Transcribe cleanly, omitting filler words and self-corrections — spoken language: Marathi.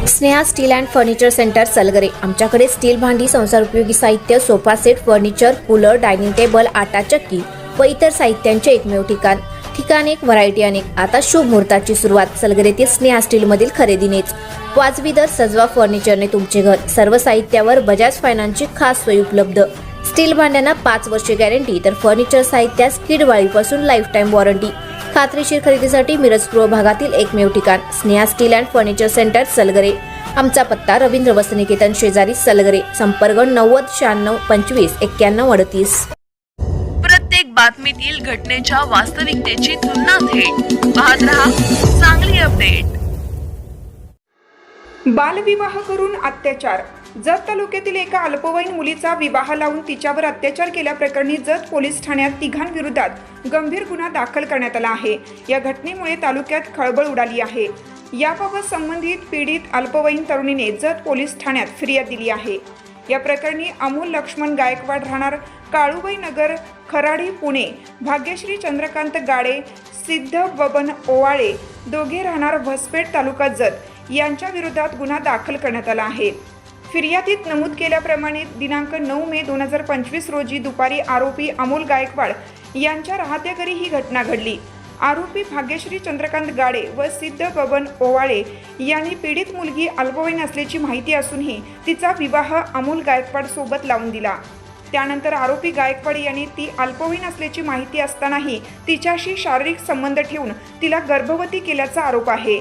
Sneha steel and furniture centre Salgare. आमच्याकडे स्टील भांडी, संसार उपयोगी साहित्य, sofa set, furniture, cooler, dining table, आटा चक्की व इतर साहित्यांचे एकमेव ठिकाण एक, व्हरायटी अनेक। आता शुभ मुहूर्ताची सुरुवात सलगरेतील स्नेहा स्टील मधील खरेदीनेच। वाजवी दर, सजवा फर्निचरने तुमचे घर। सर्व साहित्यावर बजाज फायनान्सची खास सोय उपलब्ध। स्टील भांड्यांना 5 वर्षे गॅरंटी, तर फर्निचर साहित्यास किडवाळीपासून लाईफ टाइम वॉरंटी। खात्रीशीर खरेदीसाठी मिरज पूर्व भागातील एकमेव ठिकाण Sneha steel and furniture centre Salgare. आमचा पत्ता रवींद्र वस्त्रनिकेतन शेजारी सलगरे। संपर्क 90 96 25 91 38। प्रत्येक बातमीतील घटनेच्या वास्तविकतेची तुलना थेट पाहत रहा चांगली अपडेट। बालविवाह करून अत्याचार। जत तालुक्यातील एका अल्पवयीन मुलीचा विवाह लावून तिच्यावर अत्याचार केल्याप्रकरणी जत पोलीस ठाण्यात तिघांविरोधात गंभीर गुन्हा दाखल करण्यात आला आहे। या घटनेमुळे तालुक्यात खळबळ उडाली आहे। याबाबत संबंधित पीडित अल्पवयीन तरुणीने जत पोलीस ठाण्यात फिर्याद दिली आहे। या प्रकरणी अमोल लक्ष्मण गायकवाड राहणार काळूबाई नगर, खराडी, पुणे, भाग्यश्री चंद्रकांत गाडे, सिद्ध बबन ओवाळे दोघे राहणार वसपेठ, तालुका जत यांच्या विरोधात गुन्हा दाखल करण्यात आला आहे। फिर्यादीत नमूद केल्याप्रमाणे दिनांक 9 मे 2025 रोजी दुपारी आरोपी अमोल गायकवाड यांच्या राहत्या घरी ही घटना घडली। आरोपी भाग्यश्री चंद्रकांत गाडे व सिद्ध बबन ओवाळे यांनी पीडित मुलगी अल्पवयीन असल्याची माहिती असूनही तिचा विवाह अमोल गायकवाड सोबत लावून दिला। त्यानंतर आरोपी गायकवाड यांनी ती अल्पवयीन असल्याची माहिती असतानाही तिच्याशी शारीरिक संबंध ठेवून तिला गर्भवती केल्याचा आरोप आहे।